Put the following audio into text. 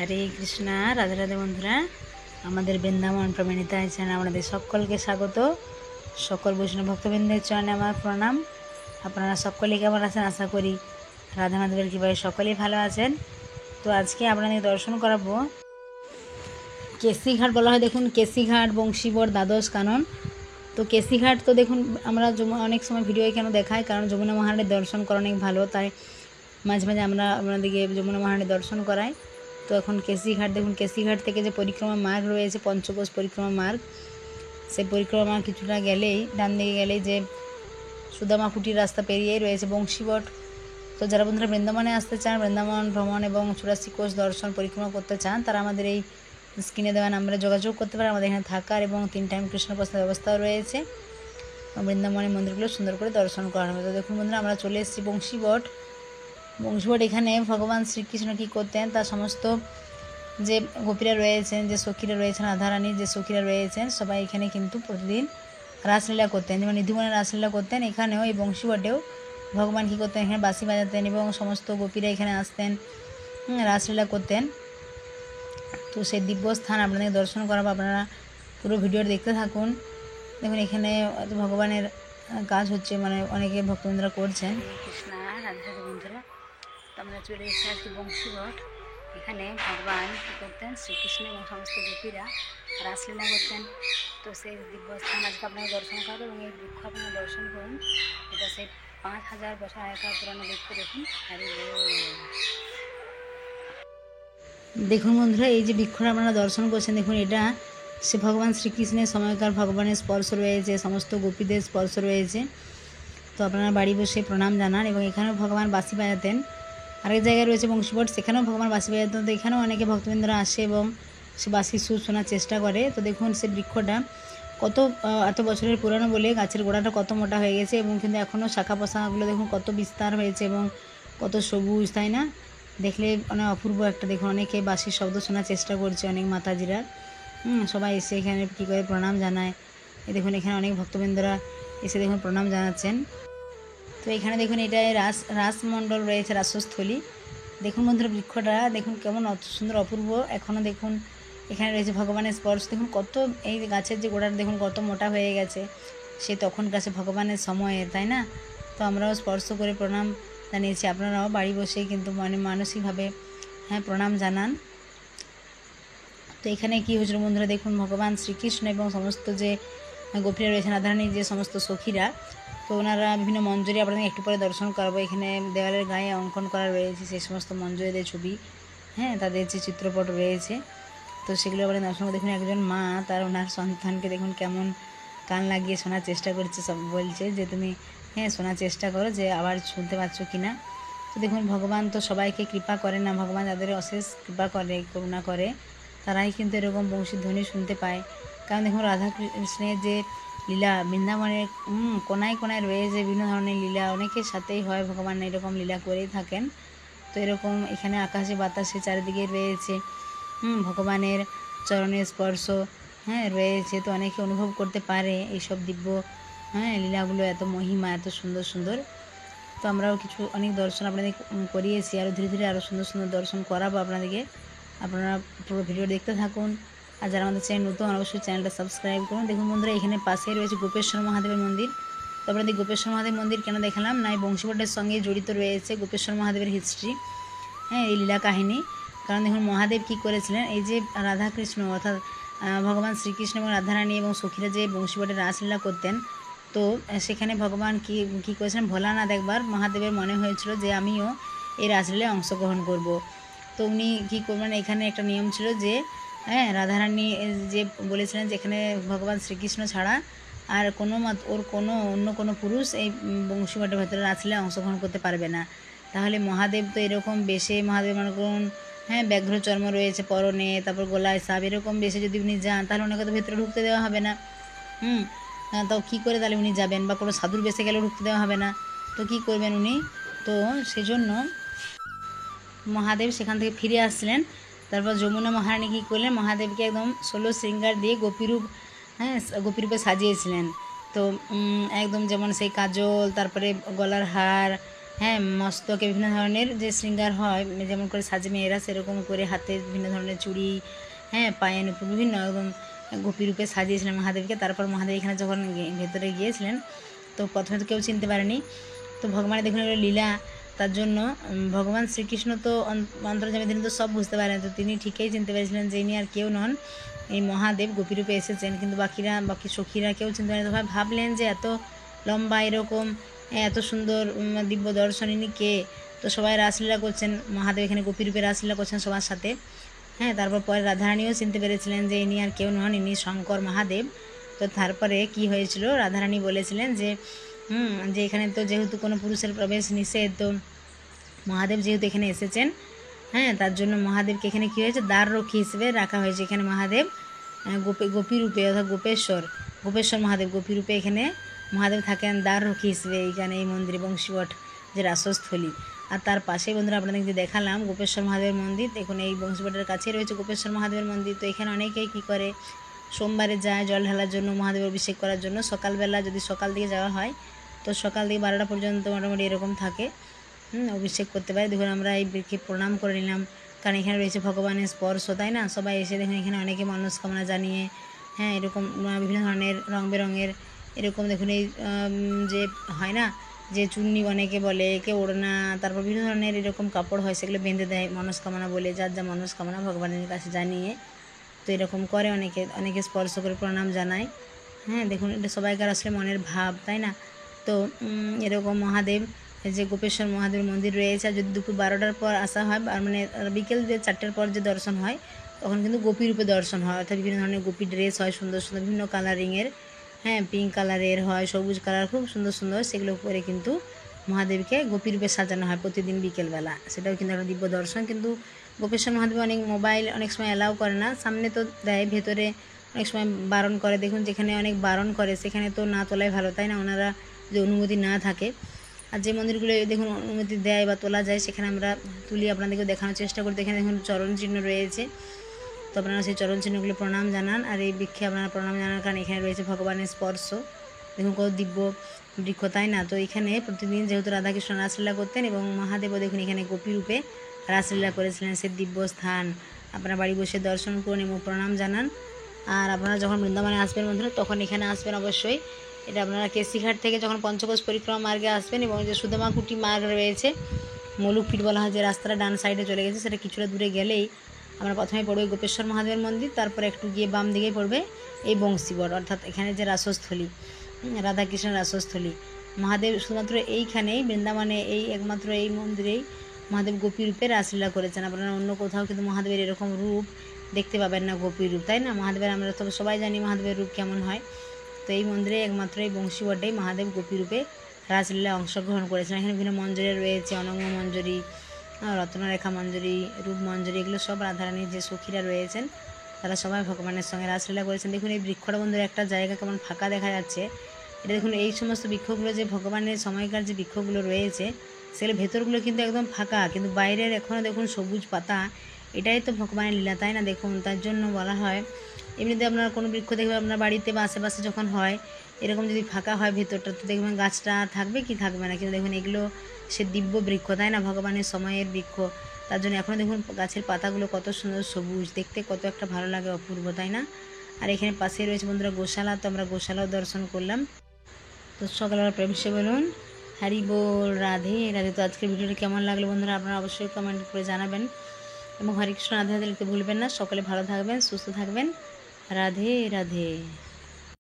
হরে কৃষ্ণা, রাধে রাধে বন্ধুরা। আমাদের বৃন্দাবন প্রমাণিতা চ্যানেলে আপনাদের সকলকে স্বাগত। সকল বৈষ্ণব ভক্তবৃন্দের চরণে আমার প্রণাম। আপনারা সকলেই কেমন আছেন? আশা করি রাধা মাধবের কৃপায় সকলেই ভালো আছেন। তো আজকে আপনাদের দর্শন করাবো কেশিঘাট বলা হয়। দেখুন, কেশিঘাট, বংশীবর, দ্বাদশ কানন। তো কেশিঘাট তো দেখুন, আমরা অনেক সময় ভিডিও কেন দেখাই, কারণ যমুনা মহারানীর দর্শন করা অনেক ভালো, তাই মাঝে মাঝে আমরা আপনাদেরকে যমুনা মহারানীর দর্শন করাই। তো এখন কেশিঘাট দেখুন, কেশিঘাট থেকে যে পরিক্রমা মার্গ রয়েছে, পঞ্চকোশ পরিক্রমা মার্গ, সেই পরিক্রমা কিছুটা গেলেই, ডান দিকে গেলেই যে সুদামা কুটির রাস্তা পেরিয়েই রয়েছে বংশীবট। তো যারা বন্ধুরা বৃন্দাবনে আসতে চান, বৃন্দাবন ভ্রমণ এবং 84 কোষ দর্শন পরিক্রমা করতে চান, তারা আমাদের এই স্ক্রিনে দেওয়া নাম্বারে যোগাযোগ করতে পারে। আমাদের এখানে থাকার এবং 3 টাইম কৃষ্ণ প্রসাদ ব্যবস্থাও রয়েছে। বৃন্দাবনের মন্দিরগুলো সুন্দর করে দর্শন করা হবে। তো দেখুন বন্ধুরা, আমরা চলে এসেছি বংশীবট। এখানে ভগবান শ্রীকৃষ্ণ কী করতেন, তার সমস্ত যে গোপীরা রয়েছেন, যে সখীরা রয়েছেন, রাধারানীর যে সখীরা রয়েছেন, সবাই এখানে কিন্তু প্রতিদিন রাসলীলা করতেন। যেমন নিধিবনে রাসলীলা করতেন, এখানেও এই বংশীবটেও ভগবান কী করতেন, এখানে বাঁশি বাজাতেন এবং সমস্ত গোপীরা এখানে আসতেন, রাসলীলা করতেন। তো সেই দিব্য স্থান আপনাদের দর্শন করাবো, আপনারা পুরো ভিডিওটা দেখতে থাকুন। দেখুন, এখানে ভগবানের কাজ হচ্ছে, মানে অনেকে ভক্তবৃন্দরা করছেন। কৃষ্ণ রাধে রাধে বন্ধুরা, তো আমরা চলে এসেছি আজকে বংশীবট। এখানে ভগবান কী করতেন, শ্রীকৃষ্ণ এবং সমস্ত গোপীরা রাসলীলা করতেন। তো সেই দিব্যস্থান আজকে আপনাকে দর্শন করবো এবং এই বৃক্ষ আপনারা দর্শন করুন। এটা সেই 5000 বছর আগেকার পুরানো বৃক্ষ। দেখুন, দেখুন বন্ধুরা, এই যে বৃক্ষটা আপনারা দর্শন করছেন, দেখুন এটা সে ভগবান শ্রীকৃষ্ণের সময়কার ভগবানের স্পর্শ রয়েছে, সমস্ত গোপীদের স্পর্শ রয়েছে। তো আপনারা বাড়ি বসে প্রণাম জানান। এবং এখানেও ভগবান বাঁশি বাজাতেন। আরেক জায়গায় রয়েছে বংশীবট, সেখানেও ভগবান বাঁশি বাজাতেন। তো এখানেও অনেকে ভক্তবৃন্দরা আসে এবং সে বাঁশির সুর শোনার চেষ্টা করে। তো দেখুন, সে বৃক্ষটা কত এত বছরের পুরানো বলে গাছের গোড়াটা কত মোটা হয়ে গেছে এবং কিন্তু এখনও শাখা পোশাকগুলো দেখুন কত বিস্তার হয়েছে এবং কত সবুজ, তাই না? দেখলে অনেক অপূর্ব একটা। দেখুন, অনেকে বাঁশির শব্দ শোনার চেষ্টা করছে, অনেক মাতাজিরা সবাই এসে এখানে কী করে প্রণাম জানায়। দেখুন, এখানে অনেক ভক্তবৃন্দরা এসে দেখুন প্রণাম জানাচ্ছেন। তো এখানে দেখুন, এটা রাসমণ্ডল রয়েছে, রাসস্থলী। দেখুন বন্ধুরা, বৃক্ষটা দেখুন কেমন সুন্দর অপূর্ব। এখনও দেখুন এখানে রয়েছে ভগবানের স্পর্শ। দেখুন কত, এই গাছের যে গোড়াটা দেখুন কত মোটা হয়ে গেছে, সে তখন গাছে ভগবানের সময়ে, তাই না? তো আমরাও স্পর্শ করে প্রণাম জানিয়েছি। আপনারাও বাড়ি বসেই কিন্তু মানসিকভাবে প্রণাম জানান। তো এখানে কী হয়েছিল বন্ধুরা, দেখুন ভগবান শ্রীকৃষ্ণ এবং সমস্ত যে গোপীরা রয়েছেন, রাধারানীর যে সমস্ত সখীরা, তো ওনারা বিভিন্ন মঞ্জুরি আপনাদের একটু পরে দর্শন করবো। এখানে দেওয়ালের গায়ে অঙ্কন করা রয়েছে সেই সমস্ত মঞ্জুরিদের ছবি, তাদের যে চিত্রপট রয়েছে, তো সেগুলো আপনাদের দর্শন করবো। দেখুন, একজন মা তার ওনার সন্তানকে দেখুন কেমন কান লাগিয়ে শোনার চেষ্টা করছে। সব বলছে যে তুমি শোনার চেষ্টা করো, যে আবার শুনতে পাচ্ছ কি না। তো দেখুন, ভগবান তো সবাইকে কৃপা করে না, ভগবান যাদের অশেষ কৃপা করে, করুণা করে, তারাই কিন্তু এরকম বংশীধ্বনি শুনতে পায়। কারণ দেখুন, রাধাকৃষ্ণের যে লীলা বৃন্দাবনের কোনায় কোনায় রয়েছে, বিভিন্ন ধরনের লীলা অনেকের সাথেই হয়, ভগবান এরকম লীলা করেই থাকেন। তো এরকম এখানে আকাশে বাতাসে চারিদিকে রয়েছে ভগবানের চরণের স্পর্শ রয়েছে। তো অনেকে অনুভব করতে পারে এইসব দিব্য লীলাগুলো, এত মহিমা, এত সুন্দর সুন্দর। তো আমরাও কিছু অনেক দর্শন আপনাদের করিয়েছি, আরও ধীরে ধীরে আরও সুন্দর সুন্দর দর্শন করাবো আপনাদেরকে। আপনারা পুরো ভিডিও দেখতে থাকুন। আর যারা আমাদের চ্যানেল নতুন, অবশ্যই চ্যানেলটা সাবস্ক্রাইব করুন। দেখুন বন্ধুরা, এখানে পাশেই রয়েছে গোপেশ্বর মহাদেবের মন্দির। তো আপনাদের গোপেশ্বর মহাদেব মন্দির কেন দেখালাম না, এই বংশীবটের সঙ্গে জড়িত রয়েছে গোপেশ্বর মহাদেবের হিস্ট্রি, এই লীলা কাহিনী। কারণ দেখুন, মহাদেব কী করেছিলেন, এই যে রাধাকৃষ্ণ অর্থাৎ ভগবান শ্রীকৃষ্ণ এবং রাধারানী এবং সখীরা যে বংশীবটে রাসলীলা করতেন, তো সেখানে ভগবান কী করেছিলেন, ভোলানাথ একবার মহাদেবের মনে হয়েছিল যে আমিও এই রাসলীলায় অংশগ্রহণ করব। তো উনি কী করবেন, এখানে একটা নিয়ম ছিল যে রাধারানী যে বলেছিলেন যে এখানে ভগবান শ্রীকৃষ্ণ ছাড়া আর অন্য কোনো পুরুষ এই বংশীবটের ভেতরে রাসলীলায় অংশগ্রহণ করতে পারবে না। তাহলে মহাদেব তো এরকম বেশে, মহাদেব মনে করুন ব্যাঘ্র চর্ম রয়েছে পরনে, তারপর গলায় সাপ, এরকম বেশে যদি উনি যান, তাহলে ওনাকে তো ভেতরে ঢুকতে দেওয়া হবে না। তাও কী করে তাহলে উনি যাবেন, বা কোনো সাধুর বেশে গেলেও ঢুকতে দেওয়া হবে না। তো কী করবেন উনি, তো সেজন্য মহাদেব সেখান থেকে ফিরে আসছিলেন। তারপর যমুনা মহারানী কী করলেন, মহাদেবকে একদম 16 শৃঙ্গার দিয়ে গোপীরূপে সাজিয়েছিলেন। তো একদম যেমন সেই কাজল, তারপরে গলার হার, হ্যাঁ, মস্তকে বিভিন্ন ধরনের যে শৃঙ্গার হয়, যেমন করে সাজে মেয়েরা সেরকম করে হাতে বিভিন্ন ধরনের চুড়ি, হ্যাঁ, পায়ে নুপুর বিভিন্ন এবং গোপী রূপে সাজিয়েছিলেন মহাদেবকে। তারপর মহাদেব এখানে যখন ভেতরে গিয়েছিলেন, তো প্রথমে তো কেউ চিনতে পারেনি। তো ভগবানের দেখুন এগুলো লীলা, তার জন্য ভগবান শ্রীকৃষ্ণ তো অন্তর্যামী, তিনি তো সব বুঝতে পারেন, তো তিনি ঠিকই চিনতে পেরেছিলেন যে ইনি আর কেউ নন, এই মহাদেব গোপীরূপে এসেছেন। কিন্তু বাকি সখীরা কেউ চিনতে পারেনি। তো ভাবলেন যে এত লম্বা এরকম এত সুন্দর দিব্য দর্শন, ইনি কে? তো সবাই রাসলীলা করছেন, মহাদেব এখানে গোপীরূপে রাসলীলা করছেন সবার সাথে। হ্যাঁ, তারপর পরে রাধারানীও চিনতে পেরেছিলেন যে ইনি আর কেউ নন, ইনি শঙ্কর মহাদেব। তো তারপরে কি হয়েছিল, রাধারানী বলেছিলেন যে যে এখানে তো যেহেতু কোনো পুরুষের প্রবেশ নিষেধ, তো মহাদেব যেহেতু এখানে এসেছেন, হ্যাঁ, তার জন্য মহাদেবকে এখানে কী হয়েছে, দ্বাররক্ষী হিসেবে রাখা হয়েছে। এখানে মহাদেব গোপীরূপে অর্থাৎ গোপেশ্বর মহাদেব গোপীরূপে এখানে মহাদেব থাকেন দ্বাররক্ষী হিসেবে এইখানে এই মন্দিরে, বংশীবট যে রাসস্থলী। আর তার পাশেই বন্ধুরা আপনাদেরকে দেখালাম গোপেশ্বর মহাদেবের মন্দির। দেখুন এই বংশীবটের কাছেই রয়েছে গোপেশ্বর মহাদেবের মন্দির। তো এখানে অনেকেই কী করে, সোমবারে যায় জল ঢালার জন্য, মহাদেবের অভিষেক করার জন্য। সকালবেলা যদি সকাল দিকে যাওয়া হয়, তো সকাল থেকে 12টা পর্যন্ত মোটামুটি এরকম থাকে, অভিষেক করতে পারে। দেখুন আমরা এই বৃক্ষে প্রণাম করে নিলাম, কারণ এখানে রয়েছে ভগবানের স্পর্শ, তাই না? সবাই এসে দেখুন এখানে অনেকে মনস্কামনা জানিয়ে, হ্যাঁ, এরকম বিভিন্ন ধরনের রং বেরঙের এরকম দেখুন এই যে হয় না, যে চুন্নি অনেকে বলে, কেউ ওড়না, তারপর বিভিন্ন ধরনের এরকম কাপড় হয়, সেগুলো বেঁধে দেয় মনস্কামনা বলে, যার যা মনস্কামনা ভগবানের কাছে জানিয়ে। তো এরকম করে অনেকে স্পর্শ করে প্রণাম জানায়। হ্যাঁ, দেখুন এটা সবাইকার আসলে মনের ভাব, তাই না? তো এরকম মহাদেব যে গোপেশ্বর মহাদেবের মন্দির রয়েছে। আর যদি দুপুর 12টার পর আসা হয়, মানে বিকেল যে 4টের পর যে দর্শন হয়, তখন কিন্তু গোপী রূপে দর্শন হয়, অর্থাৎ বিভিন্ন ধরনের গোপী ড্রেস হয়, সুন্দর সুন্দর বিভিন্ন কালারিংয়ের, হ্যাঁ, পিঙ্ক কালারের হয়, সবুজ কালার, খুব সুন্দর সুন্দর, সেগুলো পরে কিন্তু মহাদেবকে গোপী রূপে সাজানো হয় প্রতিদিন বিকেলবেলা। সেটাও কিন্তু একটা দিব্য দর্শন। কিন্তু গোপেশ্বর মহাদেব মোবাইল অনেক সময় অ্যালাউ করে না, সামনে তো দেয়, ভেতরে অনেক সময় বারণ করে। দেখুন যেখানে অনেক বারণ করে সেখানে তো না তোলাই ভালো, তাই না? ওনারা যদি অনুমতি না থাকে, আর যে মন্দিরগুলো দেখুন অনুমতি দেয় বা তোলা যায়, সেখানে আমরা তুলি, আপনাদেরকে দেখানোর চেষ্টা করি। এখানে দেখুন চরণ চিহ্ন রয়েছে, তো আপনারা সেই চরণ চিহ্নগুলো প্রণাম জানান। আর এই বৃক্ষে আপনারা প্রণাম জানান, কারণ এখানে রয়েছে ভগবানের স্পর্শ। দেখুন কত দিব্য বৃক্ষ, তাই না? তো এখানে প্রতিদিন যেহেতু রাধাকৃষ্ণ রাসলীলা করতেন এবং মহাদেবও দেখুন এখানে গোপীরূপে রাসলীলা করেছিলেন, সে দিব্য স্থান আপনারা বাড়ি বসে দর্শন করুন এবং প্রণাম জানান। আর আপনারা যখন বৃন্দাবনে আসবেন বন্ধুরা, তখন এখানে আসবেন অবশ্যই। এটা আপনারা কেসিঘাট থেকে যখন পঞ্চকোষ পরিক্রমা মার্গে আসবেন, এবং যে সুদামাকুটি মার্গ রয়েছে, মলুকপীঠ বলা হয়, যে রাস্তাটা ডান সাইডে চলে গেছে, সেটা কিছুটা দূরে গেলেই আমরা প্রথমে পড়বে গোপেশ্বর মহাদেবের মন্দির, তারপরে একটু গিয়ে বাম দিকে পড়বে এই বংশীবট, অর্থাৎ এখানে যে রাসস্থলী, রাধাকৃষ্ণের রাসস্থলী। মহাদেব শুধুমাত্র এইখানেই বৃন্দাবনে এই একমাত্র এই মন্দিরেই মহাদেব গোপী রূপে রাসলীলা করেছেন। আপনারা অন্য কোথাও কিন্তু মহাদেবের এরকম রূপ দেখতে পাবেন না, গোপী রূপ, তাই না? মহাদেবের আমরা তো সবাই জানি মহাদেবের রূপ কেমন হয়। তো এই মন্দিরে একমাত্র এই বংশীবটেই মহাদেব গোপী রূপে রাসলীলায় অংশগ্রহণ করেছেন। এখানে বিভিন্ন মঞ্জরি রয়েছে, অনঙ্গ মঞ্জরি, রত্নরেখা মঞ্জরি, রূপ মঞ্জরি, এগুলো সব রাধারানীর যে সখীরা রয়েছেন, তারা সবাই ভগবানের সঙ্গে রাসলীলা করেছেন। দেখুন এই বৃক্ষটা বন্ধুরা একটা জায়গা কেমন ফাঁকা দেখা যাচ্ছে। এটা দেখুন এই সমস্ত বৃক্ষগুলো যে ভগবানের সময়কার যে বৃক্ষগুলো রয়েছে, সেগুলো ভেতরগুলো কিন্তু একদম ফাঁকা, কিন্তু বাইরের এখনও দেখুন সবুজ পাতা। এটাই তো ভগবানের লীলা, তাই না? দেখুন তার জন্য বলা হয়, এমনিতে আপনার কোনো বৃক্ষ দেখবে আপনার বাড়িতে বা আশেপাশে যখন হয়, এরকম যদি ফাঁকা হয় ভেতরটা, তো দেখবেন গাছটা থাকবে কি থাকবে না, কিন্তু দেখুন এগুলো সে দিব্য বৃক্ষ, তাই না? ভগবানের সময়ের বৃক্ষ, তার জন্য এখনও দেখুন গাছের পাতাগুলো কত সুন্দর সবুজ, দেখতে কত একটা ভালো লাগে, অপূর্ব, তাই না? আর এখানে পাশেই রয়েছে বন্ধুরা গোশালা, তো আমরা গোশালাও দর্শন করলাম। তো সকালবেলা প্রেম সে বলুন হরি বল, রাধে রাধে। তো আজকের ভিডিওটি কেমন লাগলো বন্ধুরা, আপনারা অবশ্যই কমেন্ট করে জানাবেন, এবং হরে কৃষ্ণ রাধে রাধে লিখতে ভুলবেন না। সকলে ভালো থাকবেন, সুস্থ থাকবেন, রাধে রাধে।